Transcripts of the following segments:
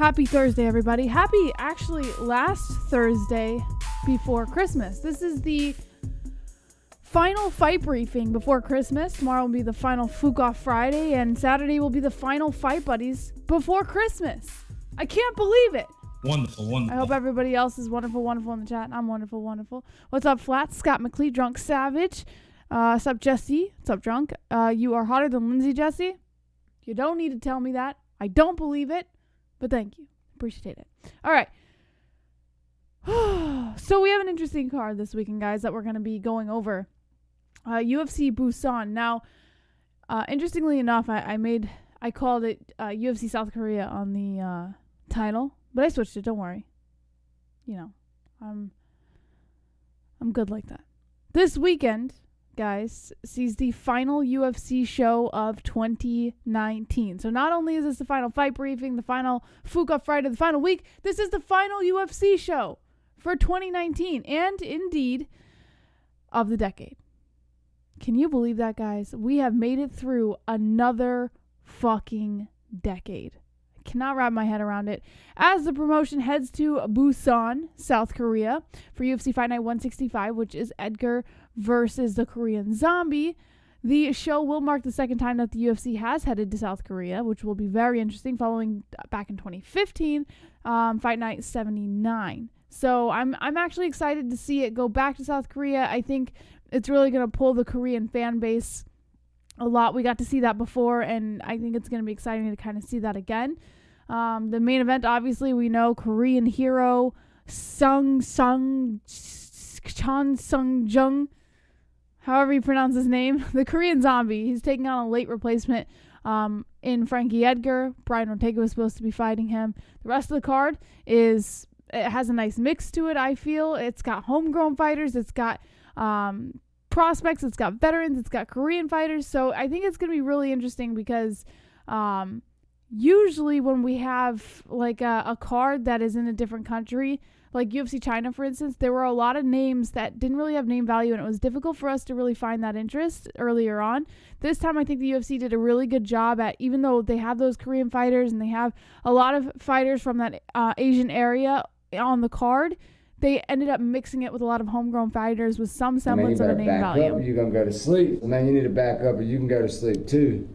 Happy Thursday, everybody. Happy, actually, last Thursday before Christmas. This is the final fight briefing before Christmas. Tomorrow will be the final Fuck-Off Friday, and Saturday will be the final Fight Buddies before Christmas. I can't believe it. Wonderful. I hope everybody else is wonderful in the chat. I'm wonderful. What's up, Flat? Scott McLeod, Drunk Savage. What's up, Jesse? What's up, Drunk? You are hotter than Lindsay, Jesse. You don't need to tell me that. I don't believe it, but thank you. Appreciate it. All right. So we have an interesting card this weekend, guys, that we're going to be going over. UFC Busan. Now, interestingly enough, I called it UFC South Korea on the title, but I switched it. Don't worry. You know, I'm good like that. This weekend, guys, sees the final UFC show of 2019. So not only is this the final fight briefing, the final Fuck-Off Friday, the final week, this is the final UFC show for 2019 and indeed of the decade. Can you believe that, guys? We have made it through another fucking decade. I cannot wrap my head around it. As the promotion heads to Busan, South Korea, for UFC Fight Night 165, which is Edgar versus the Korean Zombie, the show will mark the second time that the UFC has headed to South Korea, which will be very interesting, following back in 2015, Fight Night 79. So I'm actually excited to see it go back to South Korea. I think it's really going to pull the Korean fan base a lot. We got to see that before, and I think it's going to be exciting to kind of see that again. The main event, obviously, we know Korean hero Chan Sung-jung, however you pronounce his name, the Korean Zombie. He's taking on a late replacement in Frankie Edgar. Brian Ortega was supposed to be fighting him. The rest of the card it has a nice mix to it, I feel. It's got homegrown fighters. It's got prospects. It's got veterans. It's got Korean fighters. So I think it's going to be really interesting because usually when we have like a card that is in a different country, like UFC China, for instance, there were a lot of names that didn't really have name value, and it was difficult for us to really find that interest earlier on. This time, I think the UFC did a really good job at, even though they have those Korean fighters and they have a lot of fighters from that Asian area on the card, they ended up mixing it with a lot of homegrown fighters with some semblance of a name value. You're going to go to sleep. And then you need to back up or you can go to sleep too.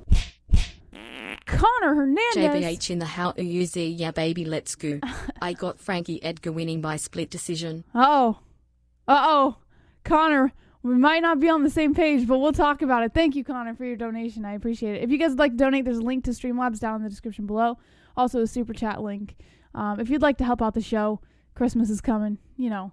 Connor Hernandez. JBH in the how are you Z? Yeah, baby, let's go. I got Frankie Edgar winning by split decision. Uh-oh. Connor, we might not be on the same page, but we'll talk about it. Thank you, Connor, for your donation. I appreciate it. If you guys would like to donate, there's a link to Streamlabs down in the description below. Also a super chat link. If you'd like to help out the show, Christmas is coming, you know.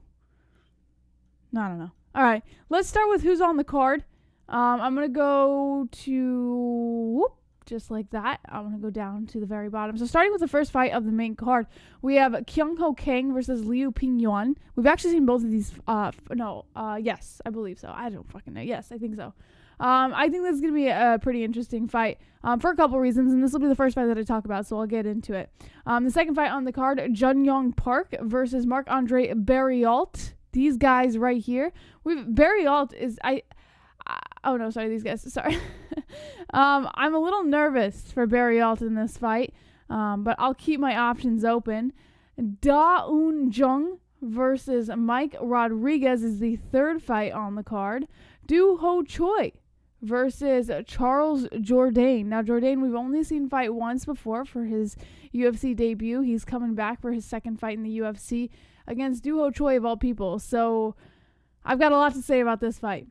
I don't know. All right, let's start with who's on the card. I'm going to go to, just like that. I'm going to go down to the very bottom. So starting with the first fight of the main card, we have Kyung-ho Kang versus Liu Pungyuan. We've actually seen both of these. Yes, I believe so. I don't fucking know. Yes, I think so. I think this is going to be a pretty interesting fight for a couple reasons, and this will be the first fight that I talk about, so I'll get into it. The second fight on the card, Jun-yong Park versus Marc-Andre Barriault. These guys right here. Barry-ault is... these guys. Sorry. I'm a little nervous for Barry-ault in this fight, but I'll keep my options open. Jung versus Mike Rodriguez is the third fight on the card. Choi versus Charles Jourdain. Now, Jourdain, we've only seen fight once before for his UFC debut. He's coming back for his second fight in the UFC against Choi, of all people. So I've got a lot to say about this fight.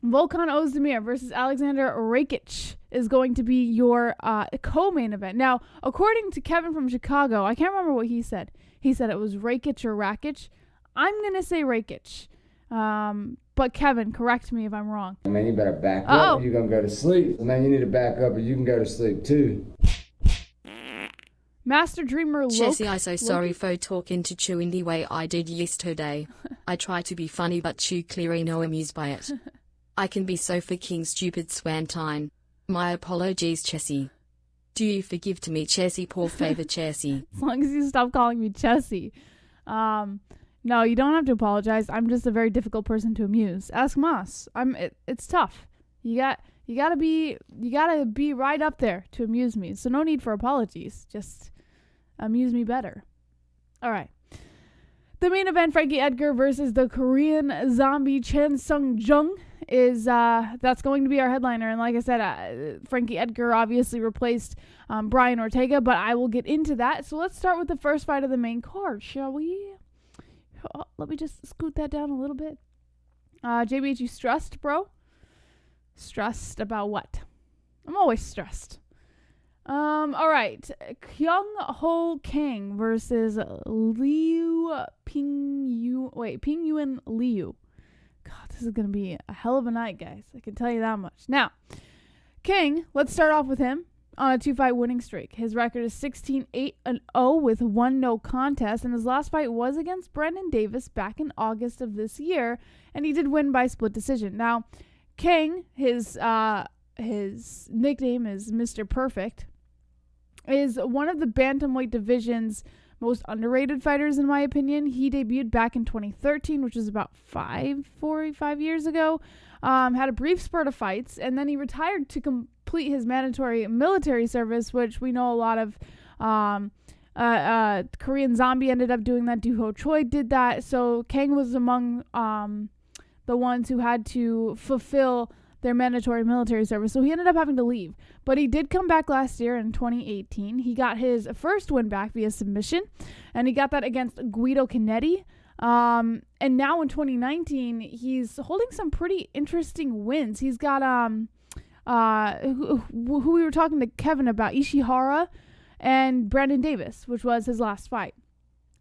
Volkan Oezdemir versus Aleksandar Rakic is going to be your co-main event. Now, according to Kevin from Chicago, I can't remember what he said. He said it was Rakic or Rakic. I'm going to say Rakic. But Kevin, correct me if I'm wrong. Man, you better back up or you're going to go to sleep. And then you need to back up or you can go to sleep too. Master Dreamer Loke. Jesse, I so sorry for talking to Chew in the way I did yesterday. I try to be funny but Chew clearly no amused by it. I can be so fucking stupid Swantine. My apologies, Chessie. Do you forgive to me, Chessie, poor favor, Chessie? As long as you stop calling me Chessie. No, you don't have to apologize. I'm just a very difficult person to amuse. Ask Moss. It's tough. You gotta be right up there to amuse me. So no need for apologies. Just amuse me better. All right. The main event, Frankie Edgar versus the Korean zombie Chan Sung-jung, is that's going to be our headliner. And like I said, Frankie Edgar obviously replaced Brian Ortega, but I will get into that. So let's start with the first fight of the main card, shall we? Let me just scoot that down a little bit. JBH, you stressed, bro? Stressed about what? I'm always stressed. All right. Kyung-ho Kang versus Pungyuan Liu. God, this is going to be a hell of a night, guys. I can tell you that much. Now, Kang, let's start off with him on a 2-fight winning streak. His record is 16-8-0 with 1 no contest, and his last fight was against Brandon Davis back in August of this year, and he did win by split decision. Now, Kang, his nickname is Mr. Perfect, is one of the bantamweight division's most underrated fighters, in my opinion. He debuted back in 2013, which was about 45 years ago. Had a brief spurt of fights, and then he retired to complete his mandatory military service, which we know a lot of Korean Zombie ended up doing that. Choi did that. So Kang was among the ones who had to fulfill their mandatory military service. So he ended up having to leave. But he did come back last year in 2018. He got his first win back via submission, and he got that against Guido Canetti. And now in 2019, he's holding some pretty interesting wins. He's got who we were talking to Kevin about, Ishihara and Brandon Davis, which was his last fight.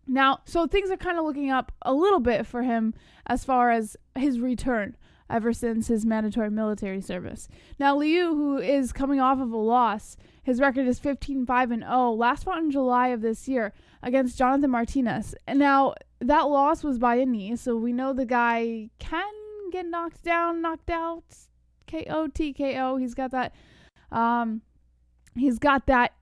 Now, so things are kind of looking up a little bit for him as far as his return ever since his mandatory military service. Now, Liu, who is coming off of a loss, his record is 15-5-0, last fought in July of this year against Jonathan Martinez. And now, that loss was by a knee, so we know the guy can get knocked down, knocked out, KO, TKO. He's got that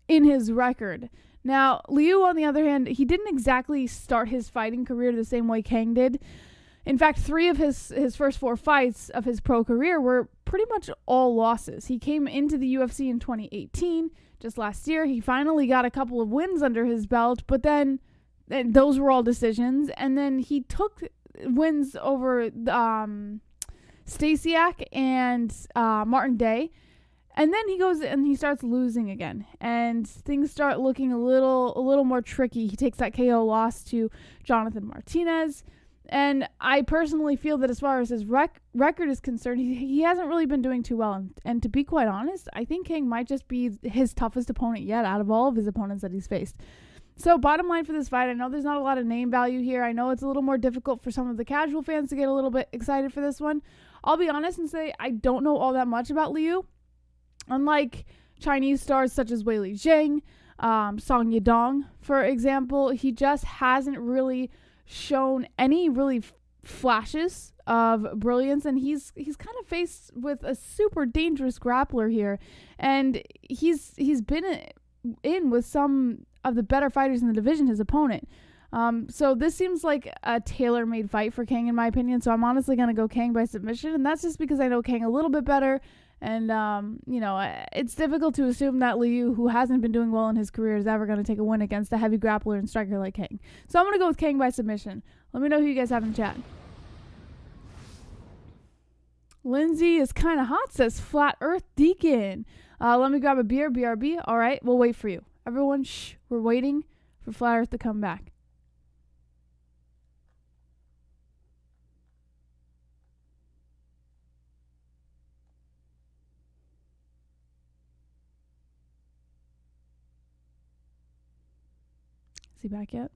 in his record. Now, Liu, on the other hand, he didn't exactly start his fighting career the same way Kang did. In fact, 3 of his first 4 fights of his pro career were pretty much all losses. He came into the UFC in 2018, just last year. He finally got a couple of wins under his belt, but then those were all decisions. And then he took wins over Stasiak and Marc-Andre. And then he goes and he starts losing again, and things start looking a little more tricky. He takes that KO loss to Jonathan Martinez. And I personally feel that as far as his record is concerned, he hasn't really been doing too well. And to be quite honest, I think Kang might just be his toughest opponent yet out of all of his opponents that he's faced. So bottom line for this fight, I know there's not a lot of name value here. I know it's a little more difficult for some of the casual fans to get a little bit excited for this one. I'll be honest and say I don't know all that much about Liu. Unlike Chinese stars such as Weili Zhang, Song Yadong, for example, he just hasn't really shown any really flashes of brilliance, and he's kind of faced with a super dangerous grappler here, and he's been in with some of the better fighters in the division, his opponent. So this seems like a tailor-made fight for Kang, in my opinion. So I'm honestly going to go Kang by submission, and that's just because I know Kang a little bit better. And, it's difficult to assume that Liu, who hasn't been doing well in his career, is ever going to take a win against a heavy grappler and striker like Kang. So I'm going to go with Kang by submission. Let me know who you guys have in chat. Lindsay is kind of hot, says Flat Earth Deacon. Let me grab a beer, BRB. All right, we'll wait for you. Everyone, shh, we're waiting for Flat Earth to come back. Is he back yet?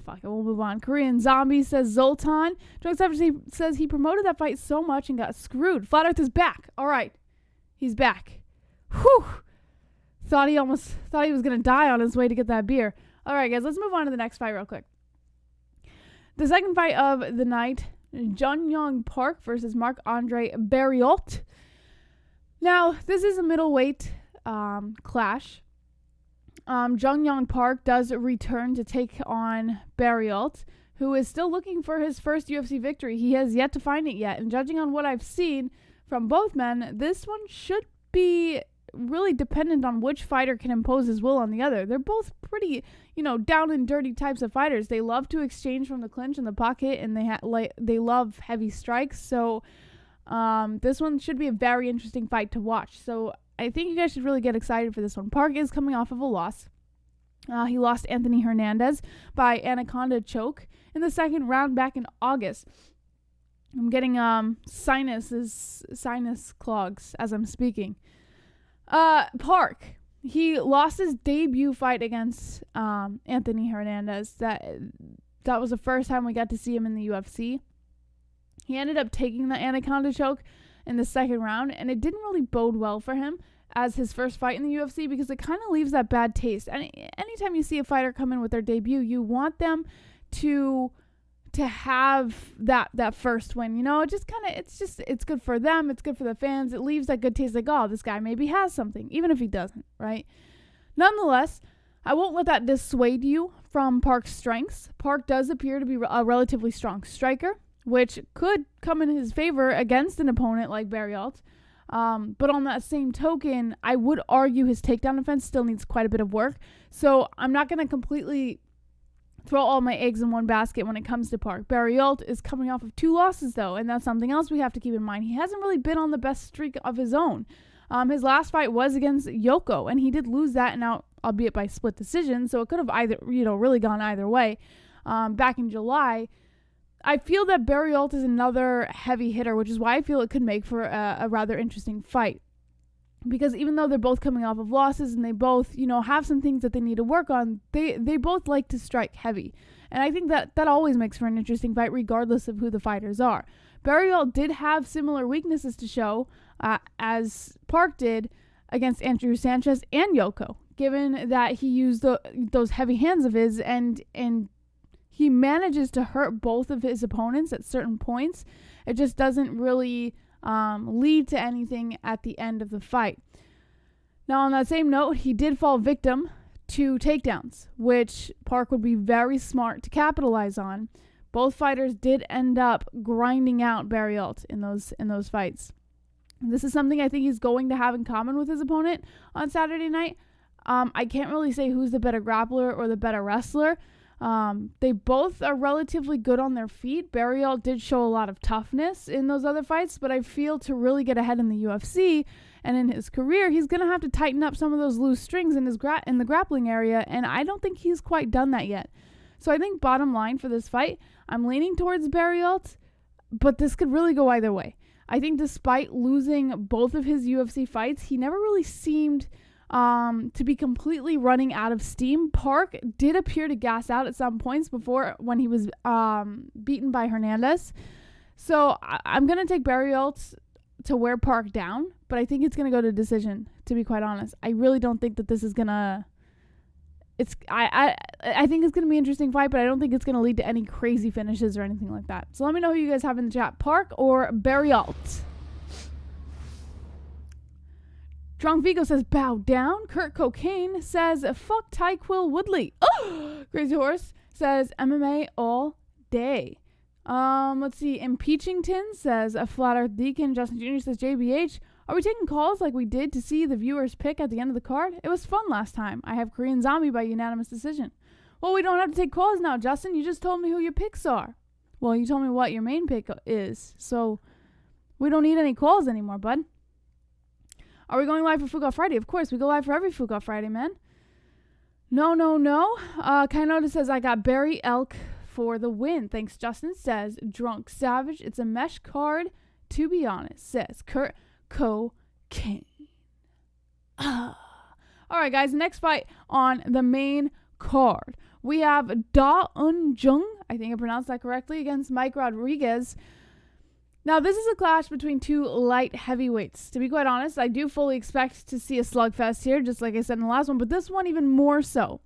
Fuck it. We'll move on. Korean Zombie says Zoltan. Jung says he promoted that fight so much and got screwed. Flat Earth is back. All right. He's back. Whew. Thought he was going to die on his way to get that beer. All right, guys. Let's move on to the next fight real quick. The second fight of the night, Jun-yong Park versus Marc-Andre Barriault. Now, this is a middleweight clash. Jung-yong Park does return to take on Barriault, who is still looking for his first UFC victory. He has yet to find it yet, and judging on what I've seen from both men, this one should be really dependent on which fighter can impose his will on the other. They're both pretty, down and dirty types of fighters. They love to exchange from the clinch and the pocket, and they love heavy strikes. So this one should be a very interesting fight to watch. So I think you guys should really get excited for this one. Park is coming off of a loss. He lost Anthony Hernandez by anaconda choke in the second round back in August. I'm getting sinus clogs as I'm speaking. Park, he lost his debut fight against Anthony Hernandez. That was the first time we got to see him in the UFC. He ended up taking the anaconda choke in the second round, and it didn't really bode well for him as his first fight in the UFC because it kind of leaves that bad taste. And anytime you see a fighter come in with their debut, you want them to have that first win. It's good for them, it's good for the fans. It leaves that good taste, like, oh, this guy maybe has something, even if he doesn't, right? Nonetheless, I won't let that dissuade you from Park's strengths. Park does appear to be a relatively strong striker, which could come in his favor against an opponent like Barry-ault. But on that same token, I would argue his takedown defense still needs quite a bit of work. So I'm not going to completely throw all my eggs in one basket when it comes to Park. Barriault is coming off of 2 losses, though, and that's something else we have to keep in mind. He hasn't really been on the best streak of his own. His last fight was against Yoko, and he did lose that, now albeit by split decision, so it could have either, really gone either way. Back in July, I feel that Barry-ault is another heavy hitter, which is why I feel it could make for a rather interesting fight. Because even though they're both coming off of losses and they both, have some things that they need to work on, they both like to strike heavy. And I think that always makes for an interesting fight regardless of who the fighters are. Barry-ault did have similar weaknesses to show as Park did against Andrew Sanchez and Yoko, given that he used those heavy hands of his and he manages to hurt both of his opponents at certain points. It just doesn't really lead to anything at the end of the fight. Now, on that same note, he did fall victim to takedowns, which Park would be very smart to capitalize on. Both fighters did end up grinding out Barry-ault in those fights. This is something I think he's going to have in common with his opponent on Saturday night. I can't really say who's the better grappler or the better wrestler. They both are relatively good on their feet. Barry-ault did show a lot of toughness in those other fights, but I feel to really get ahead in the UFC and in his career, he's going to have to tighten up some of those loose strings in in the grappling area, and I don't think he's quite done that yet. So I think bottom line for this fight, I'm leaning towards Barry-ault, but this could really go either way. I think despite losing both of his UFC fights, he never really seemed to be completely running out of steam. Park did appear to gas out at some points before when he was beaten by Hernandez. So I'm going to take Barry-ault to wear Park down, but I think it's going to go to decision, to be quite honest. I really don't think that this is going to... I think it's going to be an interesting fight, but I don't think it's going to lead to any crazy finishes or anything like that. So let me know who you guys have in the chat, Park or Barry-ault. Drunk Vigo says, bow down. Kurt Cocaine says, fuck Tyquill Woodley. Oh! Crazy Horse says, MMA all day. Let's see. Impeachington says, a Flat Earth Deacon. Justin Jr. says, JBH, are we taking calls like we did to see the viewers pick at the end of the card? It was fun last time. I have Korean Zombie by unanimous decision. Well, we don't have to take calls now, Justin. You just told me who your picks are. Well, you told me what your main pick is. So we don't need any calls anymore, bud. Are we going live for Fuga Friday? Of course, we go live for every Fuga Friday, man. No. Kainoda says, I got Barry Elk for the win. Thanks, Justin. Says, Drunk Savage. It's a mesh card, to be honest. Says, Kurt Cocaine. All right, guys. Next fight on the main card. We have Jung, I think I pronounced that correctly, against Mike Rodriguez. Now, this is a clash between 2 light heavyweights. To be quite honest, I do fully expect to see a slugfest here, just like I said in the last one, but this one even more so.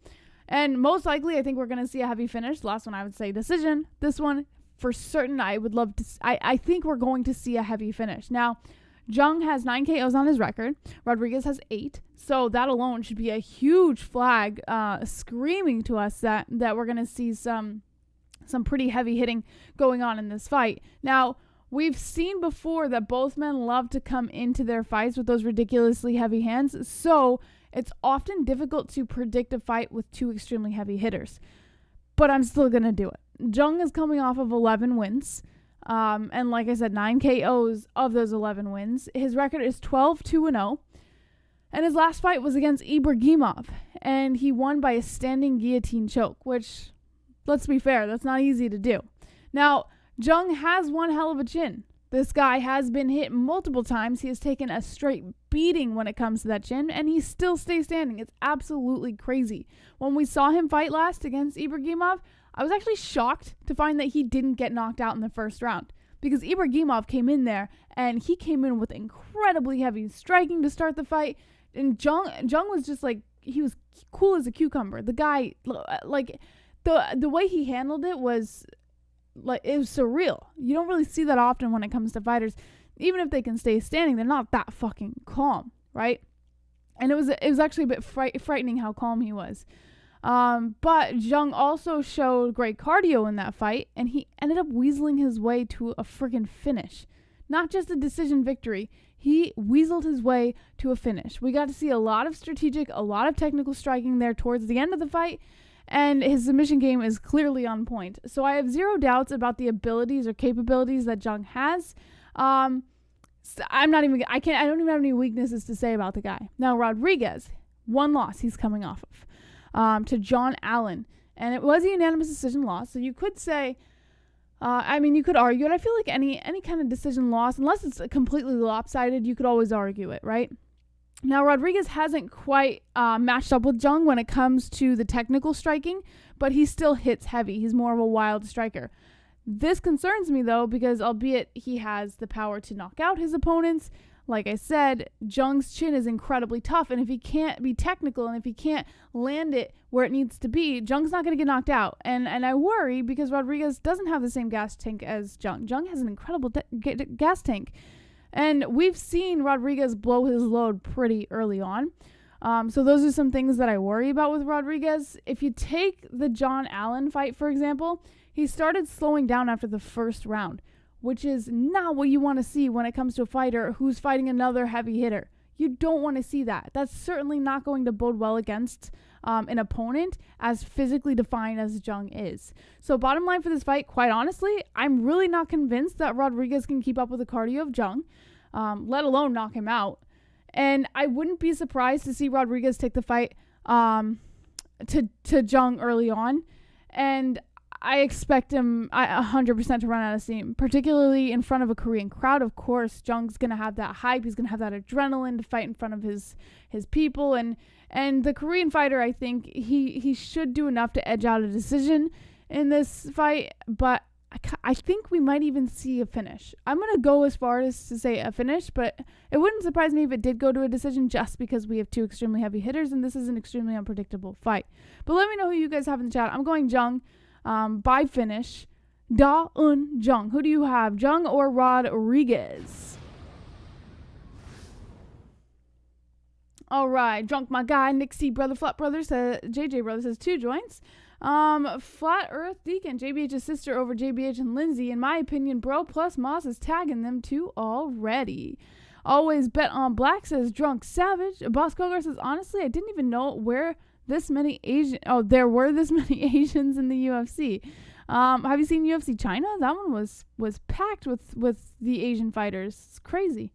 And most likely, I think we're going to see a heavy finish. The last one, I would say decision. This one, for certain, I would love to... I think we're going to see a heavy finish. Now, Jung has 9 KOs on his record. Rodriguez has 8. So that alone should be a huge flag screaming to us that we're going to see some pretty heavy hitting going on in this fight. Now, We've seen before that both men love to come into their fights with those ridiculously heavy hands, so it's often difficult to predict a fight with two extremely heavy hitters. But I'm still going to do it. Jung is coming off of 11 wins. And like I said, 9 KOs of those 11 wins. His record is 12-2-0. And his last fight was against Ibragimov. And he won by a standing guillotine choke, which, let's be fair, that's not easy to do. Now, Jung has one hell of a chin. This guy has been hit multiple times. He has taken a straight beating when it comes to that chin, and he still stays standing. It's absolutely crazy. When we saw him fight last against Ibragimov, I was actually shocked to find that he didn't get knocked out in the first round, because Ibragimov came in there, and he came in with incredibly heavy striking to start the fight, and Jung was just like, he was cool as a cucumber. The guy, like, the way he handled it was... like, it was surreal. You don't really see that often when it comes to fighters. Even if they can stay standing, they're not that fucking calm, right? And it was actually a bit frightening how calm he was. But Jung also showed great cardio in that fight, and he ended up weaseling his way to a freaking finish. Not just a decision victory. He weaseled his way to a finish. We got to see a lot of strategic, a lot of technical striking there towards the end of the fight. And his submission game is clearly on point. So I have zero doubts about the abilities or capabilities that Jung has. I don't even have any weaknesses to say about the guy. Now, Rodriguez, one loss he's coming off of, to John Allen. And it was a unanimous decision loss. So you could say, you could argue it. I feel like any kind of decision loss, unless it's completely lopsided, you could always argue it, right? Now, Rodriguez hasn't quite matched up with Jung when it comes to the technical striking, but he still hits heavy. He's more of a wild striker. This concerns me, though, because albeit he has the power to knock out his opponents, like I said, Jung's chin is incredibly tough, and if he can't be technical and if he can't land it where it needs to be, Jung's not going to get knocked out. And I worry because Rodriguez doesn't have the same gas tank as Jung. Jung has an incredible gas tank. And we've seen Rodriguez blow his load pretty early on. So those are some things that I worry about with Rodriguez. If you take the John Allen fight, for example, he started slowing down after the first round, which is not what you want to see when it comes to a fighter who's fighting another heavy hitter. You don't want to see that. That's certainly not going to bode well against an opponent as physically defined as Jung is. So bottom line for this fight, quite honestly, I'm really not convinced that Rodriguez can keep up with the cardio of Jung, let alone knock him out. And I wouldn't be surprised to see Rodriguez take the fight to Jung early on. And I expect him 100% to run out of steam, particularly in front of a Korean crowd. Of course, Jung's going to have that hype. He's going to have that adrenaline to fight in front of his people. And the Korean fighter, I think, he should do enough to edge out a decision in this fight. But I think we might even see a finish. I'm going to go as far as to say a finish, but it wouldn't surprise me if it did go to a decision just because we have two extremely heavy hitters, and this is an extremely unpredictable fight. But let me know who you guys have in the chat. I'm going Jung. By finish, Jung. Who do you have, Jung or Rodriguez? All right, Drunk My Guy, Nick C. Brother, Flat Brother says, JJ Brother says 2 joints. Flat Earth Deacon, JBH's sister over JBH and Lindsay. In my opinion, Bro plus Moss is tagging them 2 already. Always bet on black says Drunk Savage. Boss Kogar says, honestly, I didn't even know where this many there were this many Asians in the UFC. Have you seen UFC China? That one was packed with the Asian fighters. It's crazy.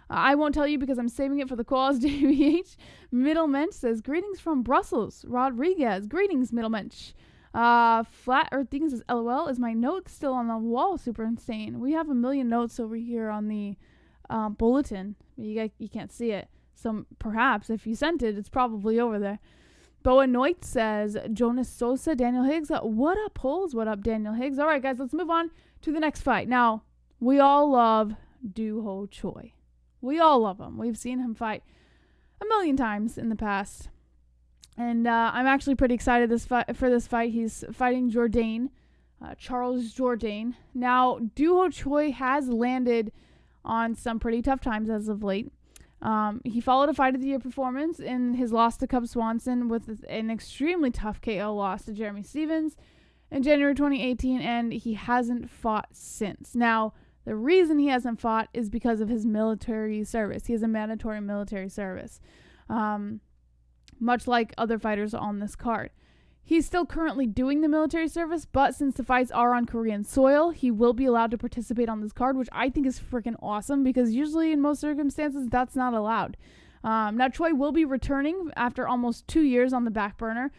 I won't tell you because I'm saving it for the calls. JBH Middlemensch says, greetings from Brussels. Rodriguez, greetings Middlemensch. Flat Earth Deacon says, LOL, is my note still on the wall? Super insane. We have 1 million notes over here on the bulletin. You can't see it. So perhaps if you sent it, it's probably over there. Boa Noit says, Jonas Sosa, Daniel Higgs. What up, Holes? What up, Daniel Higgs? All right, guys, let's move on to the next fight. Now, we all love Do-Ho Choi. We all love him. We've seen him fight 1 million times in the past. And I'm actually pretty excited for this fight. He's fighting Jourdain, Charles Jourdain. Now, Do-Ho Choi has landed on some pretty tough times as of late. He followed a Fight of the Year performance in his loss to Cub Swanson with an extremely tough KO loss to Jeremy Stevens in January 2018, and he hasn't fought since. Now, The reason he hasn't fought is because of his military service. He has a mandatory military service, much like other fighters on this card. He's still currently doing the military service, but since the fights are on Korean soil, he will be allowed to participate on this card, which I think is freaking awesome because usually in most circumstances, that's not allowed. Now, Choi will be returning after almost 2 years on the back burner.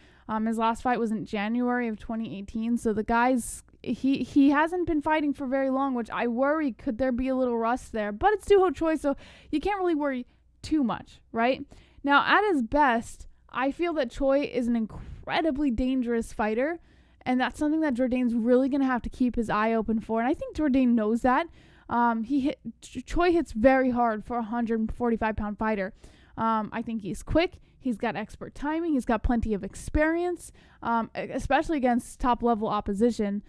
His last fight was in January of 2018, so the guy's, he hasn't been fighting for very long, which I worry could there be a little rust there, but it's Doo-ho Choi, so you can't really worry too much, right? Now, at his best, I feel that Choi is an incredibly dangerous fighter, and that's something that Jourdain's really going to have to keep his eye open for, and I think Jourdain knows that. Choi hits very hard for a 145-pound fighter. I think he's quick, he's got expert timing, he's got plenty of experience, especially against top-level opposition.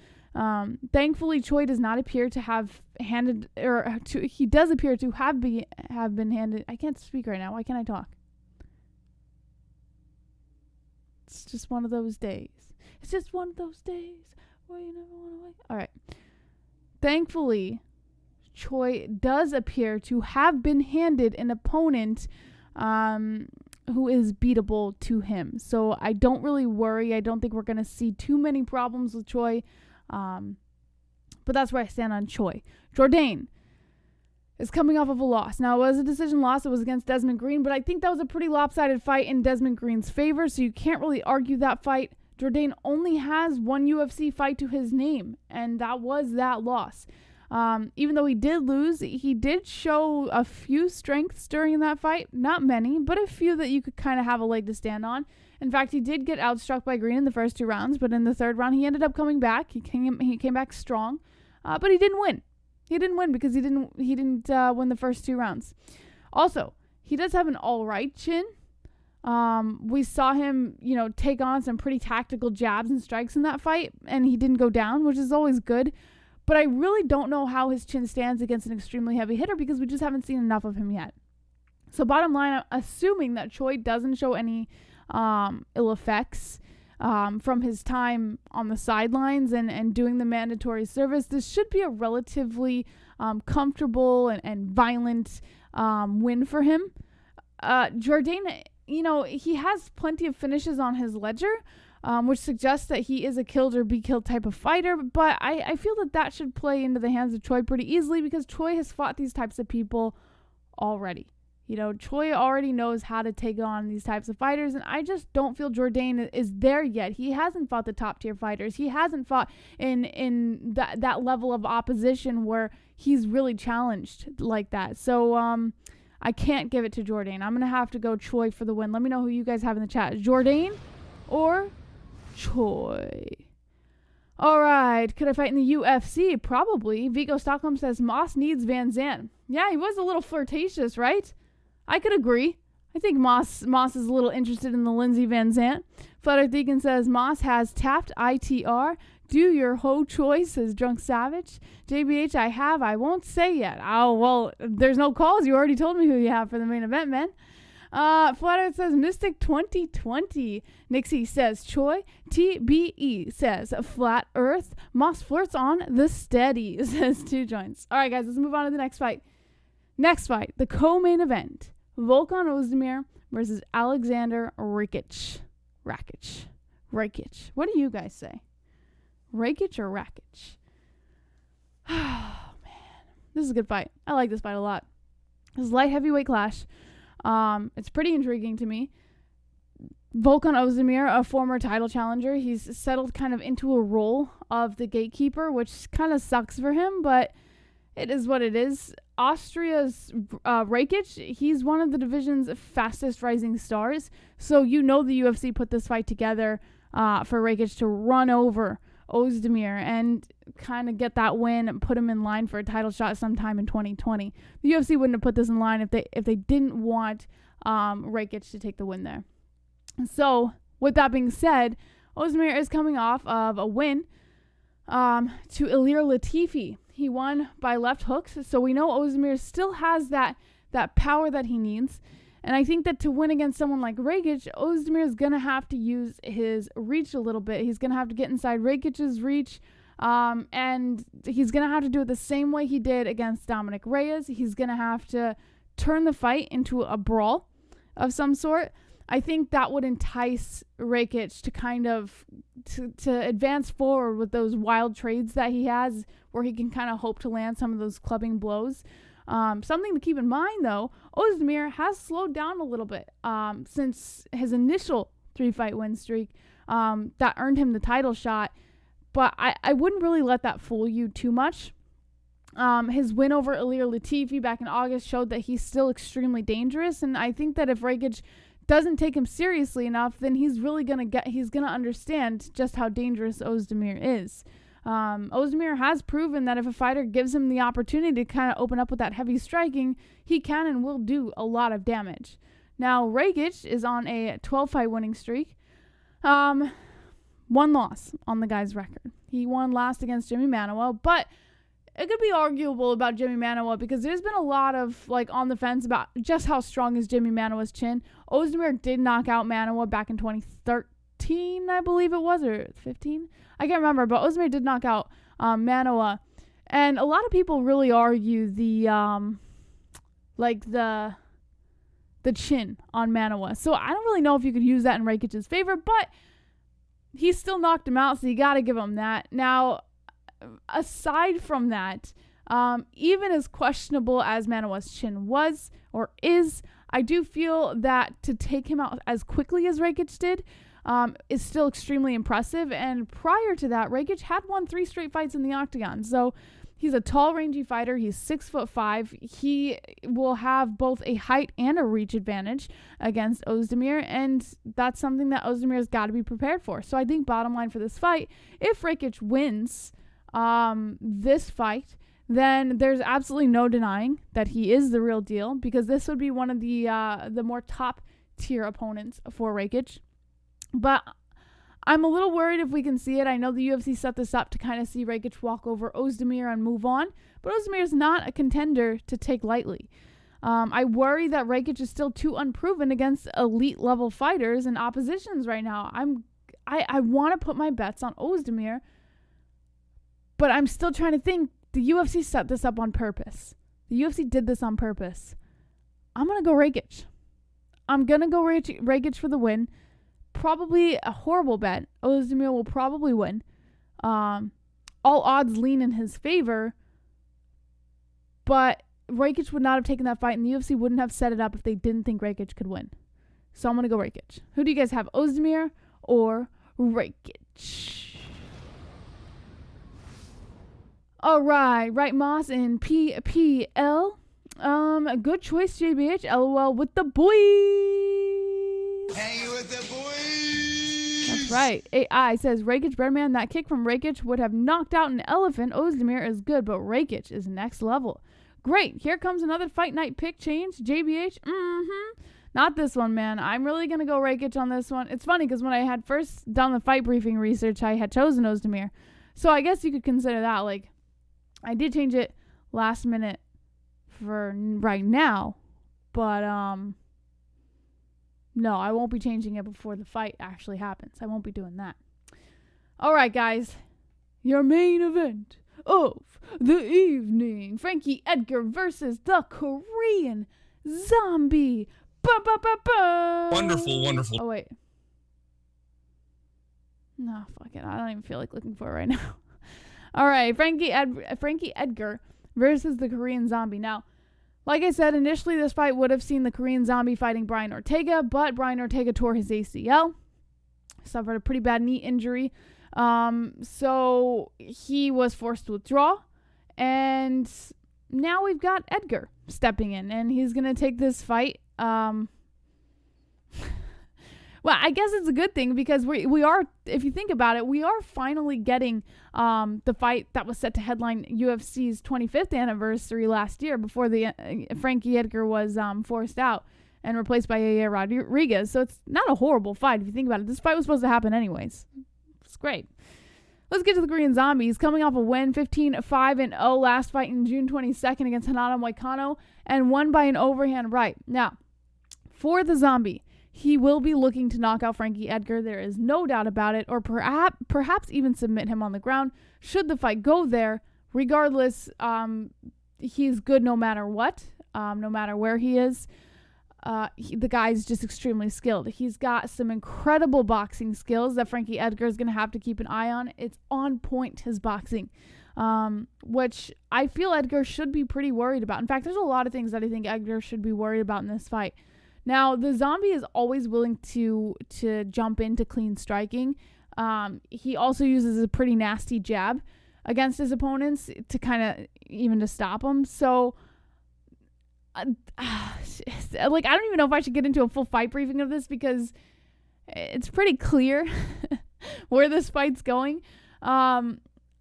Thankfully, Choi does not appear to have handed, he does appear to have been handed, I can't speak right now, why can't I talk? It's just one of those days. It's just one of those days where you never want to wake. All right. Thankfully, Choi does appear to have been handed an opponent who is beatable to him. So I don't really worry. I don't think we're going to see too many problems with Choi. But that's where I stand on Choi. Jourdain is coming off of a loss. Now, it was a decision loss. It was against Desmond Green, but I think that was a pretty lopsided fight in Desmond Green's favor, so you can't really argue that fight. Jourdain only has one UFC fight to his name, and that was that loss. Even though he did lose, he did show a few strengths during that fight. Not many, but a few that you could kind of have a leg to stand on. In fact, he did get outstruck by Green in the first 2 rounds, but in the 3rd round, he ended up coming back. He came back strong, but he didn't win. He didn't win because he didn't win the first 2 rounds. Also, he does have an all right chin. We saw him, take on some pretty tactical jabs and strikes in that fight, and he didn't go down, which is always good. But I really don't know how his chin stands against an extremely heavy hitter because we just haven't seen enough of him yet. So bottom line, I'm assuming that Choi doesn't show any ill effects from his time on the sidelines and doing the mandatory service. This should be a relatively comfortable and violent win for him. Jourdain, he has plenty of finishes on his ledger, which suggests that he is a killed or be killed type of fighter, but I feel that should play into the hands of Choi pretty easily because Choi has fought these types of people already. Choi already knows how to take on these types of fighters, and I just don't feel Jourdain is there yet. He hasn't fought the top tier fighters. He hasn't fought in that level of opposition where he's really challenged like that. So I can't give it to Jourdain. I'm going to have to go Choi for the win. Let me know who you guys have in the chat. Jourdain or Choi? All right. Could I fight in the UFC? Probably. Vigo Stockholm says Moss needs Van Zandt. Yeah, he was a little flirtatious, right? I could agree. I think Moss is a little interested in the Lindsey Van Zandt. Flutter Deacon says Moss has tapped ITR. Do your ho choice, says Drunk Savage. JBH, I won't say yet. Oh, well, there's no calls. You already told me who you have for the main event, man. Flat Earth says Mystic 2020. Nixie says Choi. TBE says Flat Earth. Moss flirts on the steady, says 2 joints. All right, guys, let's move on to the next fight. Next fight, the co-main event. Volkan Oezdemir versus Aleksandar Rakic. Rakic. What do you guys say? Rakic or Rakic? Oh, man. This is a good fight. I like this fight a lot. This is light heavyweight clash. It's pretty intriguing to me. Volkan Oezdemir, a former title challenger, he's settled kind of into a role of the gatekeeper, which kind of sucks for him, but it is what it is. Austria's Rakic, he's one of the division's fastest rising stars. So the UFC put this fight together for Rakic to run over Oezdemir and kind of get that win and put him in line for a title shot sometime in 2020. The UFC wouldn't have put this in line if they didn't want Rakic to take the win there. So with that being said, Oezdemir is coming off of a win to Ilir Latifi. He won by left hooks, so we know Oezdemir still has that power that he needs. And I think that to win against someone like Rakic, Oezdemir is going to have to use his reach a little bit. He's going to have to get inside Rakic's reach, And he's going to have to do it the same way he did against Dominic Reyes. He's going to have to turn the fight into a brawl of some sort. I think that would entice Rakic to kind of to advance forward with those wild trades that he has, where he can kind of hope to land some of those clubbing blows. Something to keep in mind, though, Oezdemir has slowed down a little bit since his initial 3-fight win streak that earned him the title shot. But I wouldn't really let that fool you too much. His win over Ilir Latifi back in August showed that he's still extremely dangerous, and I think that if Rakic doesn't take him seriously enough, then he's gonna understand just how dangerous Oezdemir is. Oezdemir has proven that if a fighter gives him the opportunity to kind of open up with that heavy striking, he can and will do a lot of damage. Now, Rakic is on a 12-fight winning streak. One loss on the guy's record. He won last against Jimmy Manuwa, but it could be arguable about Jimmy Manuwa because there's been a lot of on the fence about just how strong is Jimmy Manuwa's chin. Oezdemir did knock out Manuwa back in 2013, I believe it was, or 15. I can't remember, but Oezdemir did knock out Manuwa, and a lot of people really argue the chin on Manuwa. So I don't really know if you could use that in Rakic's favor, but he still knocked him out, so you got to give him that. Now, aside from that, even as questionable as Manuwa's chin was or is, I do feel that to take him out as quickly as Rakic did is still extremely impressive. And prior to that, Rakic had won 3 straight fights in the octagon. So he's a tall, rangy fighter. He's 6'5". He will have both a height and a reach advantage against Oezdemir, and that's something that Ozdemir's got to be prepared for. So I think bottom line for this fight, if Rakic wins this fight, then there's absolutely no denying that he is the real deal, because this would be one of the more top tier opponents for Rakic. But I'm a little worried if we can see it. I know the UFC set this up to kind of see Rakic walk over Oezdemir and move on, but Oezdemir is not a contender to take lightly. I worry that Rakic is still too unproven against elite level fighters and oppositions right now. I want to put my bets on Oezdemir, but I'm still trying to think. The UFC set this up on purpose. The UFC did this on purpose. I'm going to go Rakic. I'm going to go Rakic for the win. Probably a horrible bet. Oezdemir will probably win. All odds lean in his favor. But Rakic would not have taken that fight, and the UFC wouldn't have set it up if they didn't think Rakic could win. So I'm going to go Rakic. Who do you guys have, Oezdemir or Rakic? All right, Moss in PPL. A good choice, JBH. LOL with the boys. Hanging with the boys. That's right. AI says, Rakic, Breadman, that kick from Rakic would have knocked out an elephant. Oezdemir is good, but Rakic is next level. Great. Here comes another fight night pick change. JBH. Not this one, man. I'm really going to go Rakic on this one. It's funny because when I had first done the fight briefing research, I had chosen Oezdemir. So I guess you could consider that, I did change it last minute for right now, but no, I won't be changing it before the fight actually happens. I won't be doing that. All right, guys, your main event of the evening: Frankie Edgar versus the Korean Zombie. Wonderful. Oh wait, no, fuck it. I don't even feel like looking for it right now. All right, Frankie Edgar versus the Korean Zombie. Now, like I said, initially this fight would have seen the Korean Zombie fighting Brian Ortega, but Brian Ortega tore his ACL, suffered a pretty bad knee injury, so he was forced to withdraw, and now we've got Edgar stepping in, and he's going to take this fight. Well, I guess it's a good thing because we are, if you think about it, we are finally getting the fight that was set to headline UFC's 25th anniversary last year before the Frankie Edgar was forced out and replaced by Yair Rodriguez. So it's not a horrible fight if you think about it. This fight was supposed to happen anyways. It's great. Let's get to the Korean Zombie. He's coming off a win, 15-5-0 last fight in June 22nd against Hanada Moicano, and won by an overhand right. Now, for the Zombie, he will be looking to knock out Frankie Edgar. There is no doubt about it, or perhaps even submit him on the ground should the fight go there. Regardless, he's good no matter what, no matter where he is. The guy's just extremely skilled. He's got some incredible boxing skills that Frankie Edgar is going to have to keep an eye on. It's on point, his boxing, which I feel Edgar should be pretty worried about. In fact, there's a lot of things that I think Edgar should be worried about in this fight. Now, the zombie is always willing to jump into clean striking. He also uses a pretty nasty jab against his opponents to kind of even to stop them. So, like, I don't even know if I should get into a full fight briefing of this because it's pretty clear where this fight's going.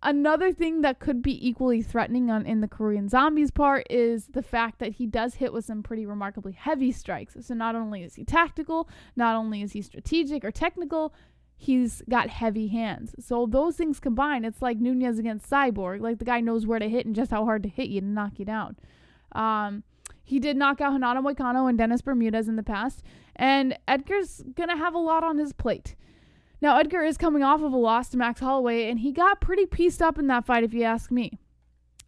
Another thing that could be equally threatening in the Korean Zombie's part is the fact that he does hit with some pretty remarkably heavy strikes. So not only is he tactical, not only is he strategic or technical, he's got heavy hands. So those things combined, it's like Nunez against Cyborg. Like, the guy knows where to hit and just how hard to hit you and knock you down. He did knock out Renato Moicano and Dennis Bermudez in the past, and Edgar's going to have a lot on his plate. Now, Edgar is coming off of a loss to Max Holloway, and he got pretty pieced up in that fight, if you ask me.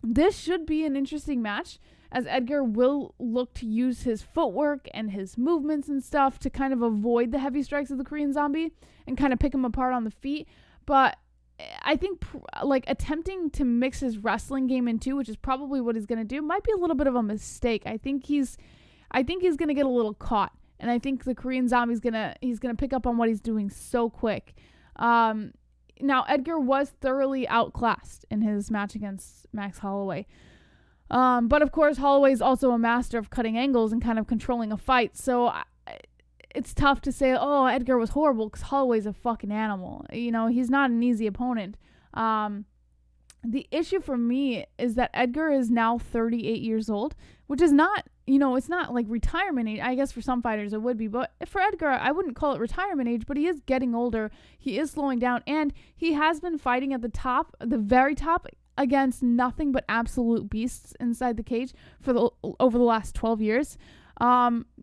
This should be an interesting match, as Edgar will look to use his footwork and his movements and stuff to kind of avoid the heavy strikes of the Korean Zombie and kind of pick him apart on the feet. But I think like attempting to mix his wrestling game in too, which is probably what he's going to do, might be a little bit of a mistake. I think he's going to get a little caught. And I think the Korean Zombie's he's gonna pick up on what he's doing so quick. Now, Edgar was thoroughly outclassed in his match against Max Holloway. But of course, Holloway is also a master of cutting angles and kind of controlling a fight. So it's tough to say, oh, Edgar was horrible, because Holloway's a fucking animal. You know, he's not an easy opponent. The issue for me is that Edgar is now 38 years old, which is not, you know, it's not like retirement age. I guess for some fighters it would be, but for Edgar, I wouldn't call it retirement age, but he is getting older. He is slowing down, and he has been fighting at the top, the very top, against nothing but absolute beasts inside the cage over the last 12 years.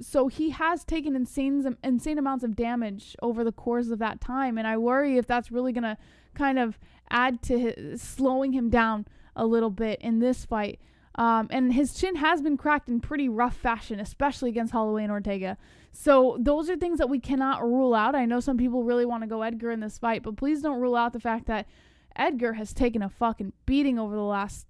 So he has taken insane amounts of damage over the course of that time, and I worry if that's really going to kind of add to slowing him down a little bit in this fight. And his chin has been cracked in pretty rough fashion, especially against Holloway and Ortega. So those are things that we cannot rule out. I know some people really want to go Edgar in this fight, but please don't rule out the fact that Edgar has taken a fucking beating over the last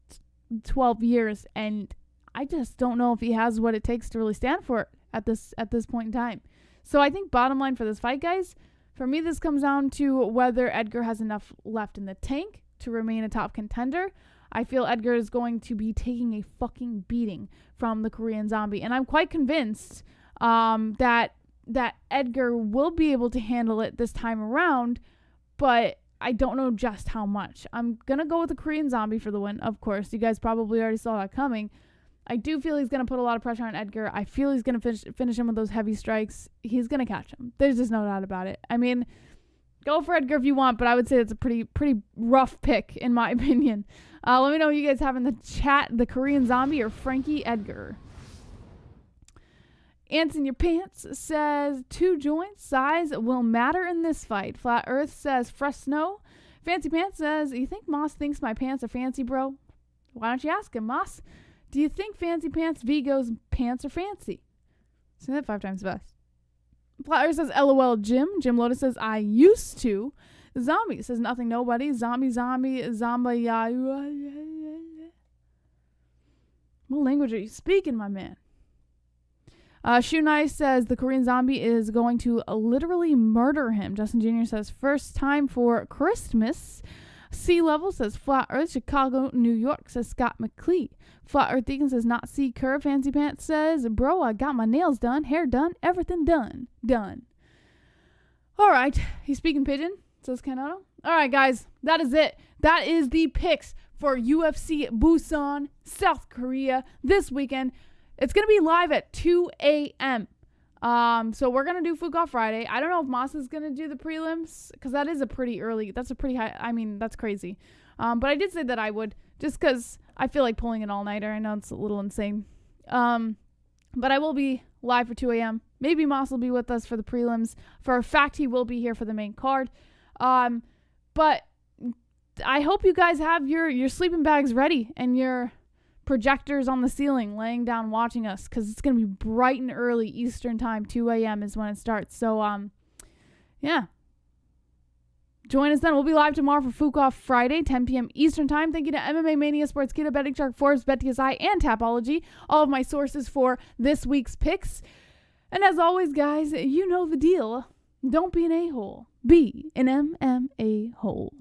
12 years, and I just don't know if he has what it takes to really stand for it at this point in time. So I think bottom line for this fight, guys, for me, this comes down to whether Edgar has enough left in the tank to remain a top contender. I feel Edgar is going to be taking a fucking beating from the Korean Zombie, and I'm quite convinced that Edgar will be able to handle it this time around, but I don't know just how much. I'm gonna go with the Korean Zombie for the win, of course. You guys probably already saw that coming. I do feel he's going to put a lot of pressure on Edgar. I feel he's going to finish him with those heavy strikes. He's going to catch him. There's just no doubt about it. I mean, go for Edgar if you want, but I would say it's a pretty rough pick, in my opinion. Let me know what you guys have in the chat, the Korean Zombie or Frankie Edgar. Ants in Your Pants says, 2 joints size will matter in this fight. Flat Earth says, fresh snow. Fancy Pants says, you think Moss thinks my pants are fancy, bro? Why don't you ask him, Moss? Do you think Fancy Pants Vigo's pants are fancy? Say that 5 times fast. Flat Earth says, LOL Jim. Jim Lotus says, I used to. Zombie says, nothing nobody. Zombie. What language are you speaking, my man? Shoe Nice says, the Korean Zombie is going to literally murder him. Justin Jr. says, first time for Christmas. Sea Level says, Flat Earth. Chicago, New York says, Scott McClee. Flat Earth Deacon says, not C Curve. Fancy Pants says, bro, I got my nails done, hair done, everything done. All right. He's speaking pigeon, says Canado. All right, guys, that is it. That is the picks for UFC Busan, South Korea this weekend. It's going to be live at 2 a.m. So we're going to do Fuka Friday. I don't know if Moss is going to do the prelims, because that is a pretty early, that's a pretty high, I mean, that's crazy. But I did say that I would, just because I feel like pulling an all-nighter. I know it's a little insane. But I will be live for 2 a.m. Maybe Moss will be with us for the prelims. For a fact, he will be here for the main card. But I hope you guys have your sleeping bags ready and your projectors on the ceiling laying down watching us, because it's going to be bright and early Eastern time. 2 a.m. is when it starts. So, yeah. Join us then. We'll be live tomorrow for Fukoff Friday, 10 p.m. Eastern Time. Thank you to MMA Mania, Sportskeeda, Betting Shark, Forbes, BetDSI, and Tapology, all of my sources for this week's picks. And as always, guys, you know the deal. Don't be an a-hole. Be an MMA-Hole.